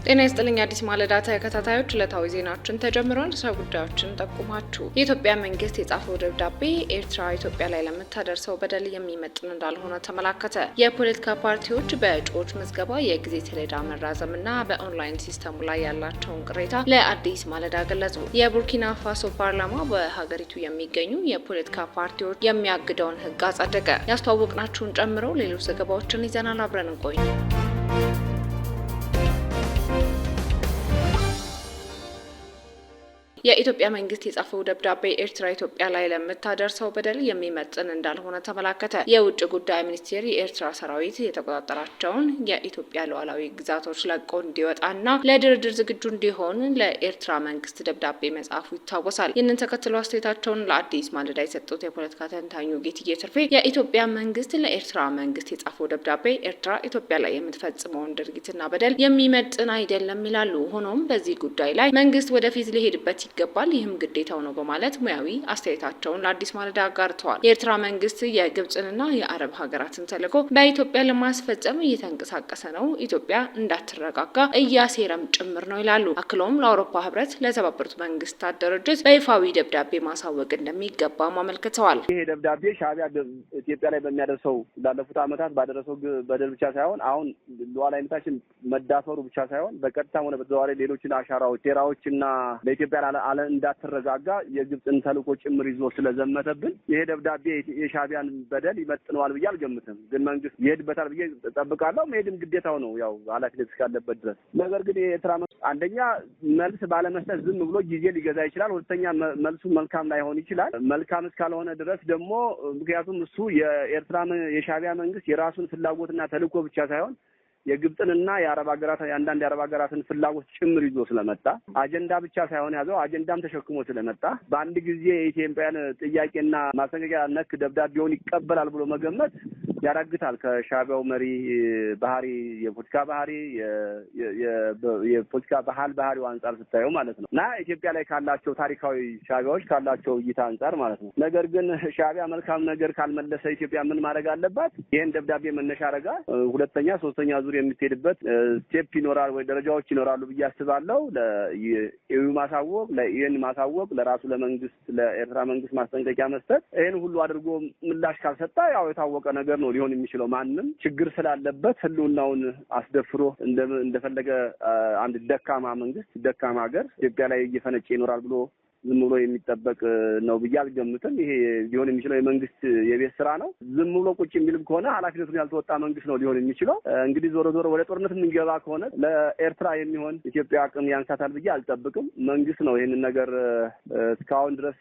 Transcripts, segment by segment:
ጤና ይስጥልኝ አዲስ ማለዳ ተከታታዮች ዕለታዊ ዜናችን ተጀምሯል። ጉዳዮችን ጠቁማችሁ የኢትዮጵያ መንግስት የጻፈው ደብዳቤ ኤርትራ ኢትዮጵያ ላይ ለምታደርሰው በደል የሚመጥን እንዳልሆነ ተመላከተ። የፖለቲካ ፓርቲዎች በእጩዎች ምዝገባ የጊዜ ሰሌዳ መራዘምና በኦንላይን ሲስተሙ ላይ ያላቸውን ቅሬታ ለአዲስ ማለዳ ገለጹ። የቡርኪና ፋሶ ፓርላማ በሀገሪቱ የሚገኙ የፖለቲካ ፓርቲዎች የሚያግደውን ህግ አጸደቀ። ያስተዋወቅናችሁን ጨምሮ ሌሎች ዘገባዎችን ይዘናል። አብረን እንቆይ። የኢትዮጵያ መንግስት የጻፈው ደብዳቤ ኤርትራ ኢትዮጵያ ላይ ለምታደርሰው በደል የሚመጥን እንዳልሆነ ተመላከተ። የውጭ ጉዳይ ሚኒስቴር የኤርትራ ሰራዊት የተቆጣጠራቸውን የኢትዮጵያ ሉዓላዊ ግዛቶች ለቆ እንዲወጣና ለድርድር ዝግጁ እንዲሆን ለኤርትራ መንግስት ደብዳቤ መጻፉ ይታወሳል። ይህንን ተከትሎ አስተያየታቸውን ለአዲስ ማለዳ የሰጡት የፖለቲካ ተንታኙ ጌትዬ ትርፌ የኢትዮጵያ መንግስት ለኤርትራ መንግስት የጻፈው ደብዳቤ ኤርትራ ኢትዮጵያ ላይ የምትፈጽመውን ድርጊትና በደል የሚመጥን አይደለም ይላሉ። ሆኖም በዚህ ጉዳይ ላይ መንግስት ወደፊት ሊሄድበት ይገባል፣ ይህም ግዴታው ነው በማለት ሙያዊ አስተያየታቸውን ለአዲስ ማለዳ አጋርተዋል። የኤርትራ መንግስት የግብጽንና የአረብ ሀገራትን ተልዕኮ በኢትዮጵያ ለማስፈጸም እየተንቀሳቀሰ ነው፣ ኢትዮጵያ እንዳትረጋጋ እያሴረም ጭምር ነው ይላሉ። አክለውም ለአውሮፓ ህብረት፣ ለተባበሩት መንግስታት ድርጅት በይፋዊ ደብዳቤ ማሳወቅ እንደሚገባም አመልክተዋል። ይሄ ደብዳቤ ሻዕቢያ ኢትዮጵያ ላይ በሚያደርሰው ላለፉት ዓመታት ባደረሰው በደል ብቻ ሳይሆን አሁን ሉዓላዊነታችን መዳፈሩ ብቻ ሳይሆን በቀጥታም ሆነ በተዘዋዋሪ ሌሎችን አሻራዎች፣ ሴራዎችና ለኢትዮጵያ አለ እንዳትረጋጋ የግብጽን ተልዕኮ ጭምር ይዞ ስለዘመተብን ይሄ ደብዳቤ የሻዕቢያን በደል ይመጥነዋል ብዬ አልገምትም። ግን መንግስት ይሄድበታል ብዬ እጠብቃለሁ። መሄድም ግዴታው ነው፣ ያው ኃላፊነት እስካለበት ድረስ። ነገር ግን የኤርትራ አንደኛ መልስ ባለመስጠት ዝም ብሎ ጊዜ ሊገዛ ይችላል። ሁለተኛ መልሱ መልካም ላይሆን ይችላል። መልካም እስካልሆነ ድረስ ደግሞ ምክንያቱም እሱ የሻዕቢያ መንግስት የራሱን ፍላጎትና ተልዕኮ ብቻ ሳይሆን የግብጽንና የአረብ ሀገራት አንዳንድ የአረብ ሀገራትን ፍላጎት ጭምር ይዞ ስለመጣ አጀንዳ ብቻ ሳይሆን ያዘው አጀንዳም ተሸክሞ ስለመጣ በአንድ ጊዜ የኢትዮጵያን ጥያቄና ማስጠንቀቂያ ነክ ደብዳቤውን ይቀበላል ብሎ መገመት ያዳግታል። ከሻዕቢያው መሪ ባህሪ፣ የፖለቲካ ባህሪ፣ የፖለቲካ ባህሪው አንጻር ስታየው ማለት ነው እና ኢትዮጵያ ላይ ካላቸው ታሪካዊ ሻዕቢያዎች ካላቸው እይታ አንጻር ማለት ነው። ነገር ግን ሻዕቢያ መልካም ነገር ካልመለሰ ኢትዮጵያ ምን ማድረግ አለባት? ይሄን ደብዳቤ መነሻ አረጋ ሁለተኛ ሶስተኛ ዙር የምትሄድበት ስቴፕ ይኖራል ወይ ደረጃዎች ይኖራሉ ብዬ አስባለሁ። ለኢዩ ማሳወቅ፣ ለኢዩን ማሳወቅ፣ ለራሱ ለመንግስት ለኤርትራ መንግስት ማስጠንቀቂያ መስጠት፣ ይሄን ሁሉ አድርጎ ምላሽ ካልሰጣ ያው የታወቀ ነገር ነው ሊሆን የሚችለው። ማንም ችግር ስላለበት ህልውናውን አስደፍሮ እንደፈለገ አንድ ደካማ መንግስት ደካማ ሀገር ኢትዮጵያ ላይ እየፈነጨ ይኖራል ብሎ ዝም ብሎ የሚጠበቅ ነው ብዬ አልገምትም። ይሄ ሊሆን የሚችለው የመንግስት የቤት ስራ ነው። ዝም ብሎ ቁጭ የሚልም ከሆነ ኃላፊነቱን ያልተወጣ መንግስት ነው ሊሆን የሚችለው። እንግዲህ ዞሮ ወደ ጦርነት የምንገባ ከሆነ ለኤርትራ የሚሆን ኢትዮጵያ አቅም ያንሳታል ብዬ አልጠብቅም። መንግስት ነው ይሄንን ነገር እስካሁን ድረስ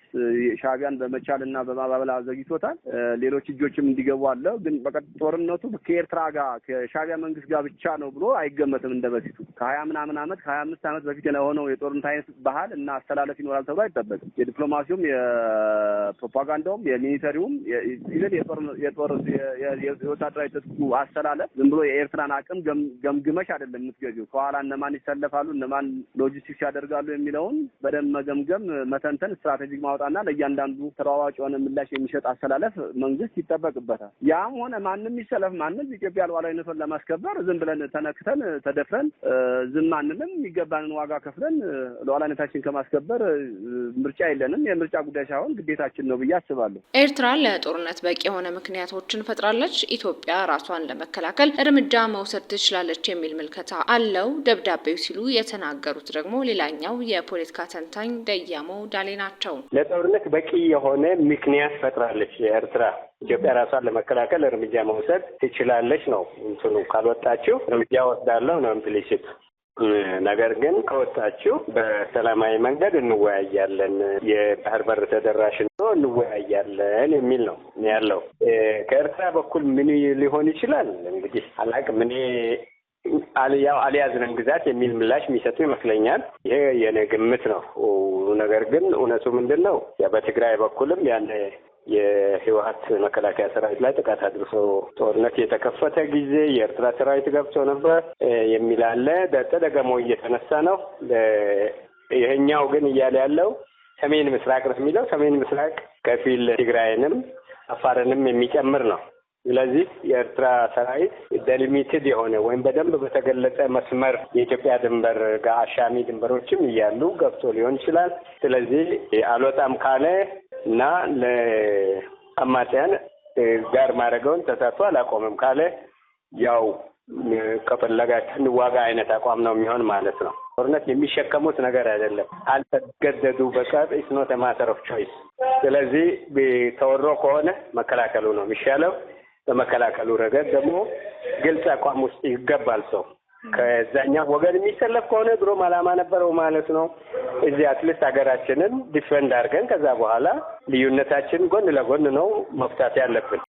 ሻዕቢያን በመቻልና በማባበል አዘግይቶታል። ሌሎች እጆችም እንዲገቡ አለ። ግን ጦርነቱ ከኤርትራ ጋር ከሻዕቢያ መንግስት ጋር ብቻ ነው ብሎ አይገመትም። እንደበፊቱ ከ25 ዓመት በፊት የሆነው የጦርነት አይነት ባህል እና አስተላለፍ ይኖራል ተብሎ አይጠበቅም። የዲፕሎማሲውም የፕሮፓጋንዳውም የሚሊተሪውም የወታደራዊ ትጥቁ አስተላለፍ ዝም ብሎ የኤርትራን አቅም ገምግመሽ አይደለም የምትገቢው። ከኋላ እነማን ይሰለፋሉ፣ እነማን ሎጂስቲክስ ያደርጋሉ የሚለውን በደንብ መገምገም፣ መተንተን፣ ስትራቴጂክ ማውጣና ለእያንዳንዱ ተለዋዋጭ የሆነ ምላሽ የሚሰጥ አስተላለፍ መንግስት ይጠበቅበታል። ያም ሆነ ማንም ይሰለፍ ማንም ኢትዮጵያ ሉዓላዊነቷን ለማስከበር ዝም ብለን ተነክተን ተደፍረን ዝም አንልም። የሚገባንን ዋጋ ከፍለን ሉዓላዊነታችን ከማስከበር ምርጫ የለንም። የምርጫ ጉዳይ ሳይሆን ግዴታችን ነው ብዬ አስባለሁ። ኤርትራ ለጦርነት በቂ የሆነ ምክንያቶችን ፈጥራለች፣ ኢትዮጵያ ራሷን ለመከላከል እርምጃ መውሰድ ትችላለች የሚል ምልከታ አለው ደብዳቤው ሲሉ የተናገሩት ደግሞ ሌላኛው የፖለቲካ ተንታኝ ደያሞ ዳሌ ናቸው። ለጦርነት በቂ የሆነ ምክንያት ፈጥራለች ኤርትራ፣ ኢትዮጵያ ራሷን ለመከላከል እርምጃ መውሰድ ትችላለች ነው እንትኑ። ካልወጣችሁ እርምጃ ወስዳለሁ ነው ኢምፕሊሲት። ነገር ግን ከወጣችሁ በሰላማዊ መንገድ እንወያያለን፣ የባህር በር ተደራሽ ነው እንወያያለን የሚል ነው ያለው። ከኤርትራ በኩል ምን ሊሆን ይችላል እንግዲህ አላውቅም። እኔ አልያዝንም ግዛት የሚል ምላሽ የሚሰጡ ይመስለኛል። ይሄ የኔ ግምት ነው። ነገር ግን እውነቱ ምንድን ነው? በትግራይ በኩልም ያን የህወሓት መከላከያ ሰራዊት ላይ ጥቃት አድርሶ ጦርነት የተከፈተ ጊዜ የኤርትራ ሰራዊት ገብቶ ነበር የሚል አለ። ተደጋግሞ እየተነሳ ነው። ይሄኛው ግን እያለ ያለው ሰሜን ምስራቅ ነው የሚለው። ሰሜን ምስራቅ ከፊል ትግራይንም አፋርንም የሚጨምር ነው። ስለዚህ የኤርትራ ሰራዊት ዴሊሚትድ የሆነ ወይም በደንብ በተገለጸ መስመር የኢትዮጵያ ድንበር ጋር አሻሚ ድንበሮችም እያሉ ገብቶ ሊሆን ይችላል። ስለዚህ አልወጣም ካለ እና ለአማጽያን ጋር ማድረገውን ተሳትፎ አላቆምም ካለ ያው ከፈለጋችሁ እንዋጋ አይነት አቋም ነው የሚሆን ማለት ነው። ጦርነት የሚሸከሙት ነገር አይደለም። አልተገደዱ በቀር ኢትስ ኖት ኤ ማተር ኦፍ ቾይስ። ስለዚህ ተወሮ ከሆነ መከላከሉ ነው የሚሻለው። በመከላከሉ ረገድ ደግሞ ግልጽ አቋም ውስጥ ይገባል ሰው። ከዛኛው ወገን የሚሰለፍ ከሆነ ድሮም ዓላማ ነበረው ማለት ነው። እዚህ አትሊስት ሀገራችንን ዲፌንድ አድርገን ከዛ በኋላ ልዩነታችን ጎን ለጎን ነው መፍታት ያለብን።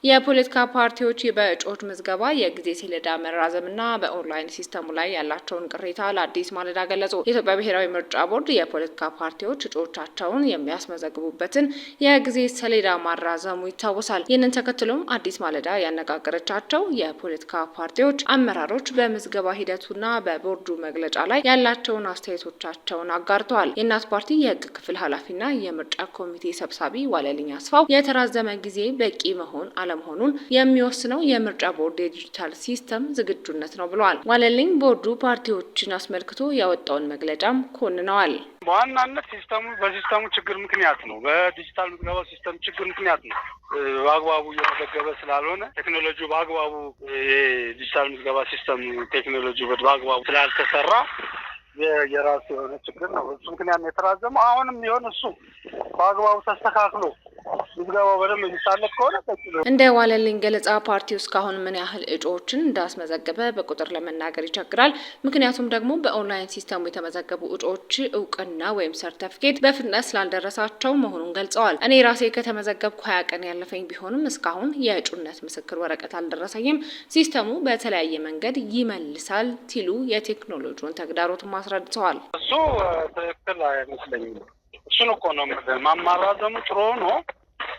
የፖለቲካ ፓርቲዎች በእጩዎች ምዝገባ የጊዜ ሰሌዳ መራዘምና በኦንላይን ሲስተሙ ላይ ያላቸውን ቅሬታ ለአዲስ ማለዳ ገለጹ። የኢትዮጵያ ብሔራዊ ምርጫ ቦርድ የፖለቲካ ፓርቲዎች እጩዎቻቸውን የሚያስመዘግቡበትን የጊዜ ሰሌዳ ማራዘሙ ይታወሳል። ይህንን ተከትሎም አዲስ ማለዳ ያነጋገረቻቸው የፖለቲካ ፓርቲዎች አመራሮች በምዝገባ ሂደቱና በቦርዱ መግለጫ ላይ ያላቸውን አስተያየቶቻቸውን አጋርተዋል። የእናት ፓርቲ የሕግ ክፍል ኃላፊና የምርጫ ኮሚቴ ሰብሳቢ ዋለልኝ አስፋው የተራዘመ ጊዜ በቂ መሆን መሆኑን የሚወስነው የምርጫ ቦርድ የዲጂታል ሲስተም ዝግጁነት ነው ብለዋል። ዋለልኝ ቦርዱ ፓርቲዎችን አስመልክቶ ያወጣውን መግለጫም ኮንነዋል። በዋናነት በሲስተሙ ችግር ምክንያት ነው። በዲጂታል ምዝገባ ሲስተም ችግር ምክንያት ነው። በአግባቡ እየተዘገበ ስላልሆነ ቴክኖሎጂው በአግባቡ የዲጂታል ምዝገባ ሲስተም ቴክኖሎጂው በአግባቡ ስላልተሰራ የራሱ የሆነ ችግር ነው። እሱ ምክንያት የተራዘመው አሁንም ቢሆን እሱ በአግባቡ ተስተካክሎ ምዝገባው በደንብ የሚሳለፍ ከሆነ እንደ ዋለልኝ ገለጻ ፓርቲው እስካሁን ምን ያህል እጩዎችን እንዳስመዘገበ በቁጥር ለመናገር ይቸግራል። ምክንያቱም ደግሞ በኦንላይን ሲስተሙ የተመዘገቡ እጩዎች እውቅና ወይም ሰርተፊኬት በፍጥነት ስላልደረሳቸው መሆኑን ገልጸዋል። እኔ ራሴ ከተመዘገብኩ 20 ቀን ያለፈኝ ቢሆንም እስካሁን የእጩነት ምስክር ወረቀት አልደረሰኝም። ሲስተሙ በተለያየ መንገድ ይመልሳል ሲሉ የቴክኖሎጂውን ተግዳሮት አስረድተዋል። እሱ ትክክል አይመስለኝም። እሱን እኮ ነው ማራዘሙ ጥሩ ነው።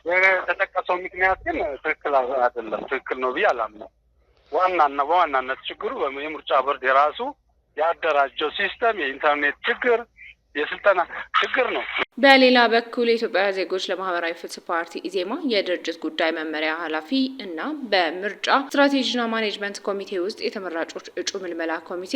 የተጠቀሰው ምክንያት ግን ትክክል አይደለም። ትክክል ነው ብዬ አላምነው። በዋናነት ችግሩ የምርጫ ቦርድ የራሱ ያደራጀው ሲስተም የኢንተርኔት ችግር፣ የስልጠና ችግር ነው። በሌላ በኩል የኢትዮጵያ ዜጎች ለማህበራዊ ፍትህ ፓርቲ ኢዜማ የድርጅት ጉዳይ መመሪያ ኃላፊ እና በምርጫ ስትራቴጂና ማኔጅመንት ኮሚቴ ውስጥ የተመራጮች እጩ ምልመላ ኮሚቴ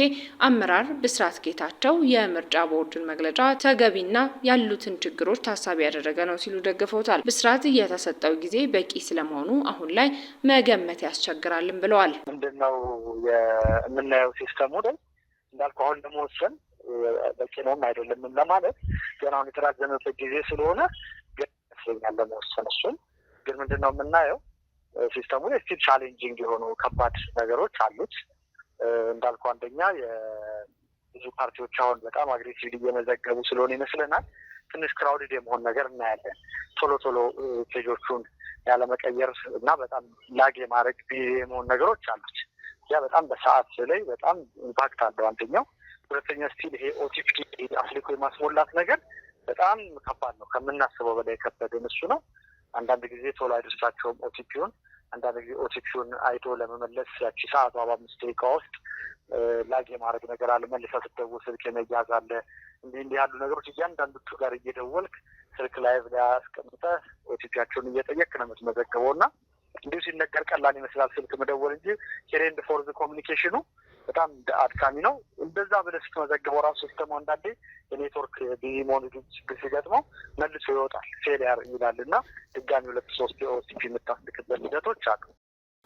አመራር ብስራት ጌታቸው የምርጫ ቦርድን መግለጫ ተገቢና ያሉትን ችግሮች ታሳቢ ያደረገ ነው ሲሉ ደግፈውታል። ብስራት የተሰጠው ጊዜ በቂ ስለመሆኑ አሁን ላይ መገመት ያስቸግራልን ብለዋል። ምንድነው የምናየው ሲስተሙ ላይ እንዳልኩ አሁን ለመወሰን በቂ ነውም አይደለም ለማለት ገና አሁን የተራዘመበት ጊዜ ስለሆነ ገና ለመወሰን እሱን ግን ምንድነው የምናየው ሲስተሙ ላይ ስቲል ቻሌንጂንግ የሆኑ ከባድ ነገሮች አሉት። እንዳልኩ አንደኛ የብዙ ፓርቲዎች አሁን በጣም አግሬሲቭ እየመዘገቡ ስለሆነ ይመስለናል ትንሽ ክራውድድ የመሆን ነገር እናያለን። ቶሎ ፔጆቹን ያለመቀየር እና በጣም ላግ የማድረግ የመሆን ነገሮች አሉት። ያ በጣም በሰዓት ላይ በጣም ኢምፓክት አለው አንደኛው። ሁለተኛ ስቲል ይሄ ኦቲፒ አፍሊኮ የማስሞላት ነገር በጣም ከባድ ነው። ከምናስበው በላይ የከበደን እሱ ነው። አንዳንድ ጊዜ ቶሎ አይደርሳቸውም ኦቲፒውን። አንዳንድ ጊዜ ኦቲፒውን አይቶ ለመመለስ ያቺ ሰዓቷ 5 ደቂቃ ውስጥ ላግ የማድረግ ነገር አለ። መልሰህ ስትደውል ስልክ የመያዝ አለ። እንዲህ ያሉ ነገሮች እያንዳንዶቹ ጋር እየደወልክ ስልክ ላይቭ ላይ አስቀምጠህ ኦቲፒያቸውን እየጠየቅ ነው የምትመዘገበው እና እንዲሁ ሲነገር ቀላል ይመስላል ስልክ መደወል እንጂ ሄሬንድ ፎርዝ ኮሚኒኬሽኑ በጣም አድካሚ ነው። እንደዛ ብለህ ስትመዘግበው ራሱ ሲስተሙ አንዳንዴ የኔትወርክ ቢዚ መሆኑ ችግር ሲገጥመው መልሶ ይወጣል ፌሊየር ይላል እና ድጋሚ 2-3 ኦቲፒ የምታስልክበት ሂደቶች አሉ።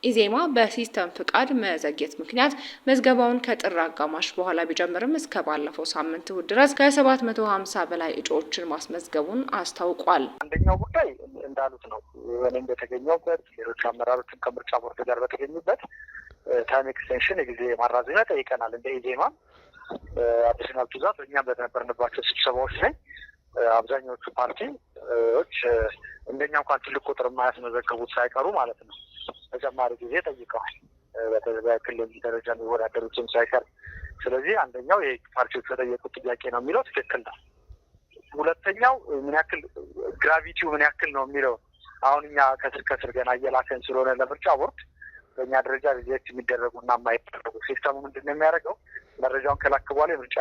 ኢዜማ በሲስተም ፍቃድ መዘግየት ምክንያት መዝገባውን ከጥር አጋማሽ በኋላ ቢጀምርም እስከ ባለፈው ሳምንት እሁድ ድረስ ከ750 በላይ እጩዎችን ማስመዝገቡን አስታውቋል። አንደኛው ጉዳይ እንዳሉት ነው። እኔም በተገኘሁበት ሌሎች አመራሮችን ከምርጫ ቦርድ ጋር በተገኙበት ታይም ኤክስቴንሽን የጊዜ ማራዘሚያ ጠይቀናል። እንደ ኢዜማ አዲሽናል ቱዛት እኛም በነበርንባቸው ስብሰባዎች ላይ አብዛኛዎቹ ፓርቲዎች እንደኛ እንኳን ትልቅ ቁጥር የማያስመዘገቡት ሳይቀሩ ማለት ነው ተጨማሪ ጊዜ ጠይቀዋል። በክልል ደረጃ የሚወዳደሩትም ሳይቀር። ስለዚህ አንደኛው የፓርቲዎቹ የጠየቁት ጥያቄ ነው የሚለው ትክክል ነው። ሁለተኛው ምን ያክል ግራቪቲው ምን ያክል ነው የሚለው አሁን እኛ ከስር ገና እየላከን ስለሆነ ለምርጫ ቦርድ በእኛ ደረጃ ሪጀክት የሚደረጉና የማይደረጉ ሲስተሙ ምንድን ነው የሚያደርገው መረጃውን ከላክ በኋላ የምርጫ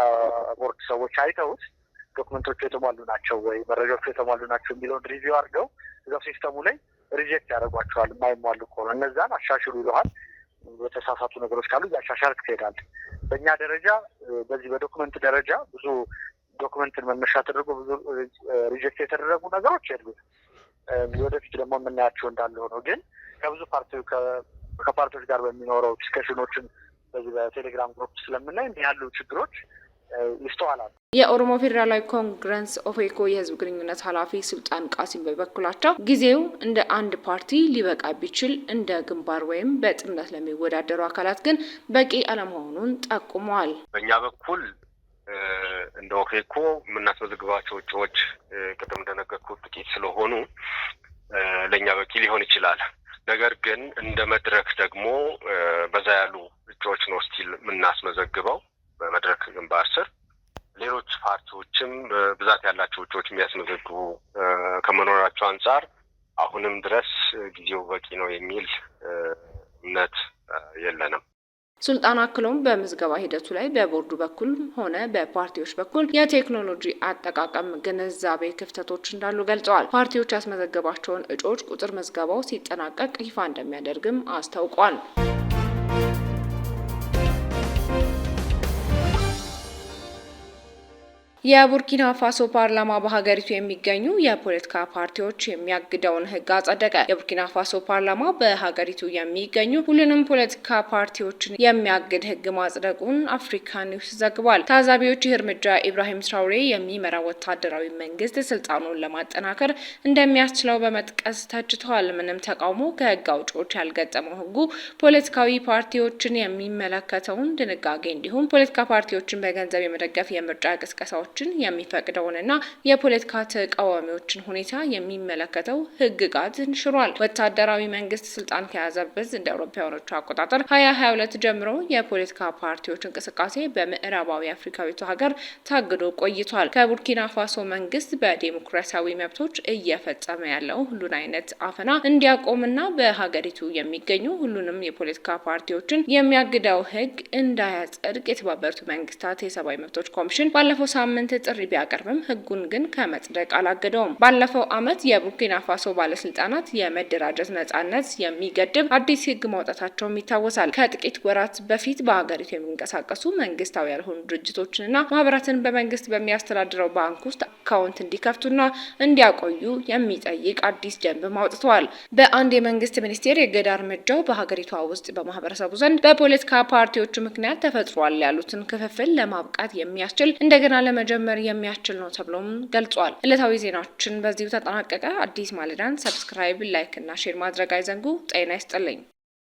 ቦርድ ሰዎች አይተውት ዶክመንቶቹ የተሟሉ ናቸው ወይ መረጃዎቹ የተሟሉ ናቸው የሚለውን ሪቪው አድርገው እዛው ሲስተሙ ላይ ሪጀክት ያደርጓቸዋል። የማይሟሉ ከሆነ እነዛን አሻሽሉ ይለዋል። የተሳሳቱ ነገሮች ካሉ እያሻሻልክ ትሄዳለህ። በእኛ ደረጃ በዚህ በዶክመንት ደረጃ ብዙ ዶክመንትን መነሻ ተደርጎ ብዙ ሪጀክት የተደረጉ ነገሮች የሉም። ወደፊት ደግሞ የምናያቸው እንዳለ ሆነው ግን ከብዙ ከፓርቲዎች ጋር በሚኖረው ዲስከሽኖችን በዚህ በቴሌግራም ግሩፕ ስለምናይ እንዲህ ያሉ ችግሮች ይስተዋላሉ። የኦሮሞ ፌዴራላዊ ኮንግረስ ኦፌኮ የህዝብ ግንኙነት ኃላፊ ሱልጣን ቃሲም በበኩላቸው ጊዜው እንደ አንድ ፓርቲ ሊበቃ ቢችል እንደ ግንባር ወይም በጥምረት ለሚወዳደሩ አካላት ግን በቂ አለመሆኑን ጠቁመዋል። በእኛ በኩል እንደ ኦፌኮ የምናስመዘግባቸው እጩዎች ቅድም እንደነገርኩት ጥቂት ስለሆኑ ለእኛ በቂ ሊሆን ይችላል። ነገር ግን እንደ መድረክ ደግሞ በዛ ያሉ እጩዎች ነው ስቲል የምናስመዘግበው በመድረክ ግንባር ስር። ሌሎች ፓርቲዎችም ብዛት ያላቸው እጩዎች የሚያስመዘግቡ ከመኖራቸው አንጻር አሁንም ድረስ ጊዜው በቂ ነው የሚል እምነት የለንም። ሱልጣን አክሎም በምዝገባ ሂደቱ ላይ በቦርዱ በኩል ሆነ በፓርቲዎች በኩል የቴክኖሎጂ አጠቃቀም ግንዛቤ ክፍተቶች እንዳሉ ገልጸዋል። ፓርቲዎች ያስመዘገባቸውን እጩዎች ቁጥር ምዝገባው ሲጠናቀቅ ይፋ እንደሚያደርግም አስታውቋል። የቡርኪና ፋሶ ፓርላማ በሀገሪቱ የሚገኙ የፖለቲካ ፓርቲዎች የሚያግደውን ሕግ አጸደቀ። የቡርኪና ፋሶ ፓርላማ በሀገሪቱ የሚገኙ ሁሉንም ፖለቲካ ፓርቲዎችን የሚያግድ ሕግ ማጽደቁን አፍሪካ ኒውስ ዘግቧል። ታዛቢዎች ይህ እርምጃ ኢብራሂም ትራውሬ የሚመራው ወታደራዊ መንግስት ስልጣኑን ለማጠናከር እንደሚያስችለው በመጥቀስ ተችተዋል። ምንም ተቃውሞ ከሕግ አውጪዎች ያልገጠመው ሕጉ ፖለቲካዊ ፓርቲዎችን የሚመለከተውን ድንጋጌ እንዲሁም ፖለቲካ ፓርቲዎችን በገንዘብ የመደገፍ የምርጫ ቅስቀሳዎች የሚፈቅደውንና የፖለቲካ ተቃዋሚዎችን ሁኔታ የሚመለከተው ህግጋትን ሽሯል። ወታደራዊ መንግስት ስልጣን ከያዘበት እንደ አውሮፓውያኖቹ አቆጣጠር 2022 ጀምሮ የፖለቲካ ፓርቲዎች እንቅስቃሴ በምዕራባዊ አፍሪካዊቱ ሀገር ታግዶ ቆይቷል። ከቡርኪና ፋሶ መንግስት በዲሞክራሲያዊ መብቶች እየፈጸመ ያለው ሁሉን አይነት አፈና እንዲያቆምና በሀገሪቱ የሚገኙ ሁሉንም የፖለቲካ ፓርቲዎችን የሚያግደው ህግ እንዳያጸድቅ የተባበሩት መንግስታት የሰብአዊ መብቶች ኮሚሽን ባለፈው ሳምንት ጥሪ ቢያቀርብም ህጉን ግን ከመጽደቅ አላገደውም። ባለፈው ዓመት የቡርኪና ፋሶ ባለስልጣናት የመደራጀት ነጻነት የሚገድብ አዲስ ህግ ማውጣታቸውም ይታወሳል። ከጥቂት ወራት በፊት በሀገሪቱ የሚንቀሳቀሱ መንግስታዊ ያልሆኑ ድርጅቶችንና ማህበራትን በመንግስት በሚያስተዳድረው ባንክ ውስጥ አካውንት እንዲከፍቱና እንዲያቆዩ የሚጠይቅ አዲስ ደንብ አውጥተዋል። በአንድ የመንግስት ሚኒስቴር የእገዳ እርምጃው በሀገሪቷ ውስጥ በማህበረሰቡ ዘንድ በፖለቲካ ፓርቲዎቹ ምክንያት ተፈጥሯል ያሉትን ክፍፍል ለማብቃት የሚያስችል እንደገና ለመጀመር የሚያስችል ነው ተብሎም ገልጿል። ዕለታዊ ዜናዎችን በዚሁ ተጠናቀቀ። አዲስ ማለዳን ሰብስክራይብ፣ ላይክ እና ሼር ማድረግ አይዘንጉ። ጤና ይስጥልኝ።